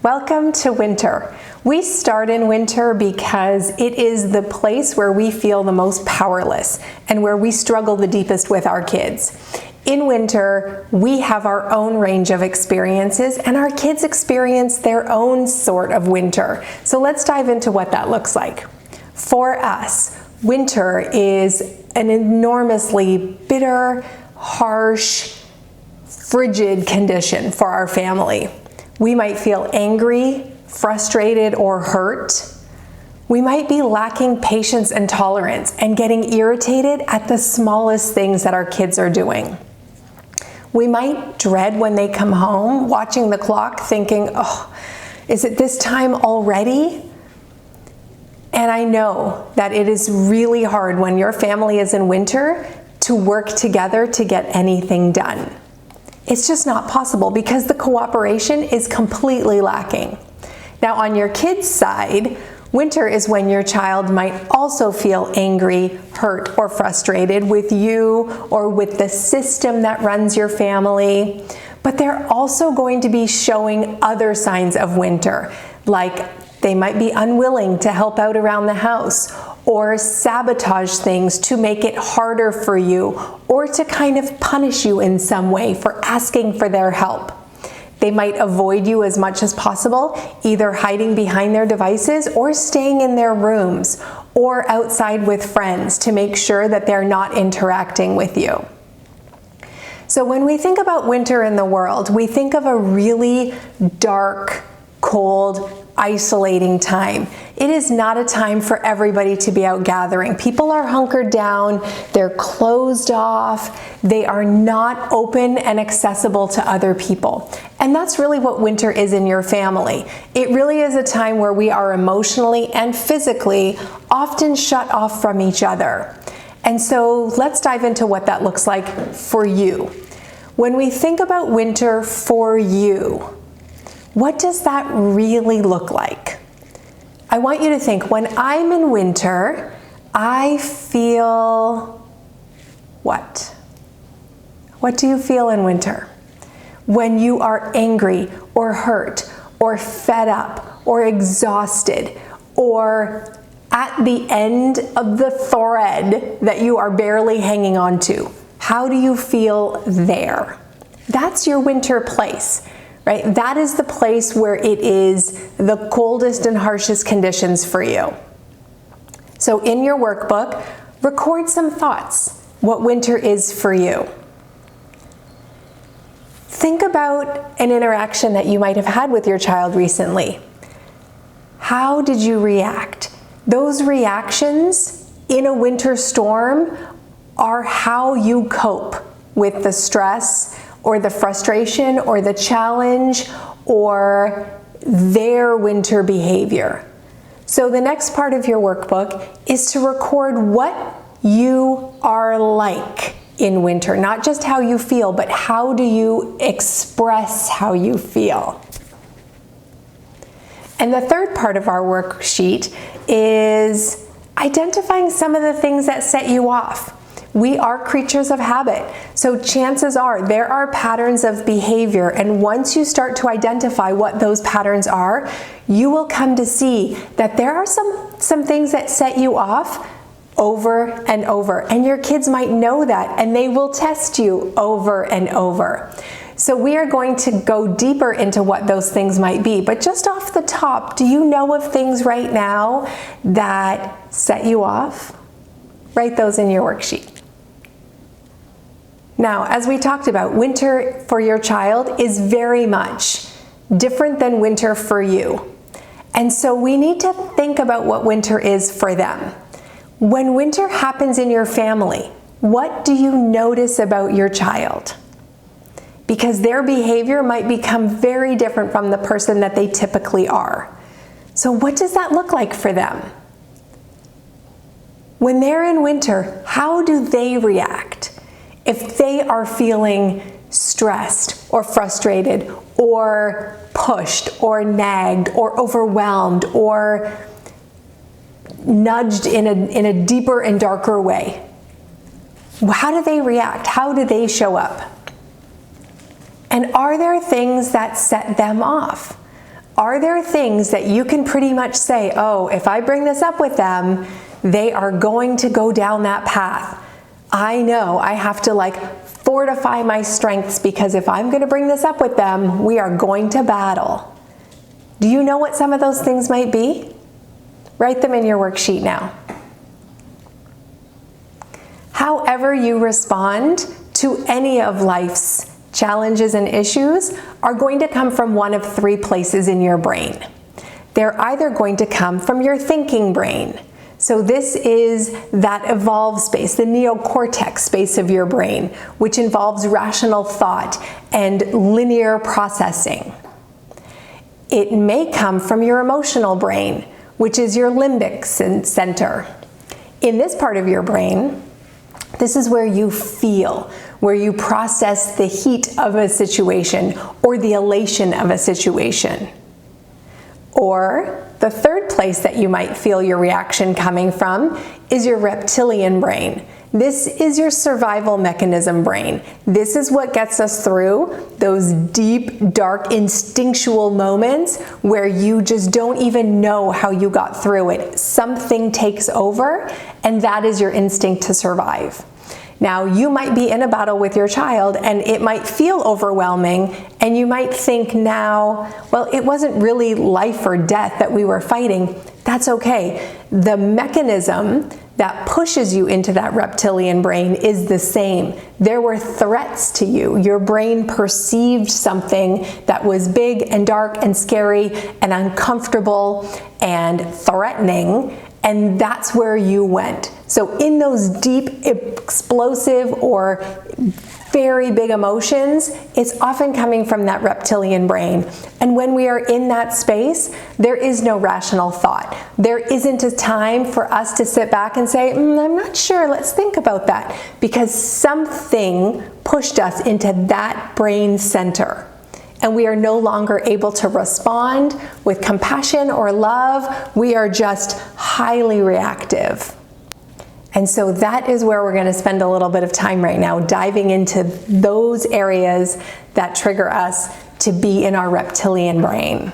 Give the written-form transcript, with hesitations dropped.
Welcome to winter. We start in winter because it is the place where we feel the most powerless and where we struggle the deepest with our kids. In winter, we have our own range of experiences and our kids experience their own sort of winter. So let's dive into what that looks like. For us, winter is an enormously bitter, harsh, frigid condition for our family. We might feel angry, frustrated, or hurt. We might be lacking patience and tolerance and getting irritated at the smallest things that our kids are doing. We might dread when they come home, watching the clock, thinking, oh, is it this time already? And I know that it is really hard when your family is in winter to work together to get anything done. It's just not possible because the cooperation is completely lacking. Now, on your kids' side, winter is when your child might also feel angry, hurt, or frustrated with you or with the system that runs your family. But they're also going to be showing other signs of winter, like they might be unwilling to help out around the house or sabotage things to make it harder for you or to kind of punish you in some way for asking for their help. They might avoid you as much as possible, either hiding behind their devices or staying in their rooms or outside with friends to make sure that they're not interacting with you. So when we think about winter in the world, we think of a really dark, cold, isolating time. It is not a time for everybody to be out gathering. People are hunkered down, they're closed off, they are not open and accessible to other people. And that's really what winter is in your family. It really is a time where we are emotionally and physically often shut off from each other. And so let's dive into what that looks like for you. When we think about winter for you, what does that really look like? I want you to think, when I'm in winter, I feel what? What do you feel in winter? When you are angry or hurt or fed up or exhausted or at the end of the thread that you are barely hanging on to, how do you feel there? That's your winter place. Right? That is the place where it is the coldest and harshest conditions for you. So in your workbook, record some thoughts, what winter is for you. Think about an interaction that you might have had with your child recently. How did you react? Those reactions in a winter storm are how you cope with the stress or the frustration or the challenge or their winter behavior. So the next part of your workbook is to record what you are like in winter, not just how you feel, but how do you express how you feel. And the third part of our worksheet is identifying some of the things that set you off. We are creatures of habit, so chances are there are patterns of behavior, and once you start to identify what those patterns are, you will come to see that there are some things that set you off over and over, and your kids might know that, and they will test you over and over. So we are going to go deeper into what those things might be, but just off the top, do you know of things right now that set you off? Write those in your worksheet. Now, as we talked about, winter for your child is very much different than winter for you. And so we need to think about what winter is for them. When winter happens in your family, what do you notice about your child? Because their behavior might become very different from the person that they typically are. So what does that look like for them? When they're in winter, how do they react? If they are feeling stressed or frustrated or pushed or nagged or overwhelmed or nudged in a deeper and darker way, how do they react? How do they show up? And are there things that set them off? Are there things that you can pretty much say, oh, if I bring this up with them, they are going to go down that path. I know I have to fortify my strengths, because if I'm going to bring this up with them, we are going to battle. Do you know what some of those things might be? Write them in your worksheet now. However you respond to any of life's challenges and issues are going to come from one of three places in your brain. They're either going to come from your thinking brain. So this is that evolved space, the neocortex space of your brain, which involves rational thought and linear processing. It may come from your emotional brain, which is your limbic center. In this part of your brain, this is where you feel, where you process the heat of a situation or the elation of a situation. Or the third place that you might feel your reaction coming from is your reptilian brain. This is your survival mechanism brain. This is what gets us through those deep, dark, instinctual moments where you just don't even know how you got through it. Something takes over, and that is your instinct to survive. Now, you might be in a battle with your child and it might feel overwhelming, and you might think now, well, it wasn't really life or death that we were fighting. That's okay. The mechanism that pushes you into that reptilian brain is the same. There were threats to you. Your brain perceived something that was big and dark and scary and uncomfortable and threatening, and that's where you went. So in those deep, explosive, or very big emotions, it's often coming from that reptilian brain. And when we are in that space, there is no rational thought. There isn't a time for us to sit back and say, I'm not sure, let's think about that, because something pushed us into that brain center. And we are no longer able to respond with compassion or love. We are just highly reactive. And so that is where we're going to spend a little bit of time right now, diving into those areas that trigger us to be in our reptilian brain.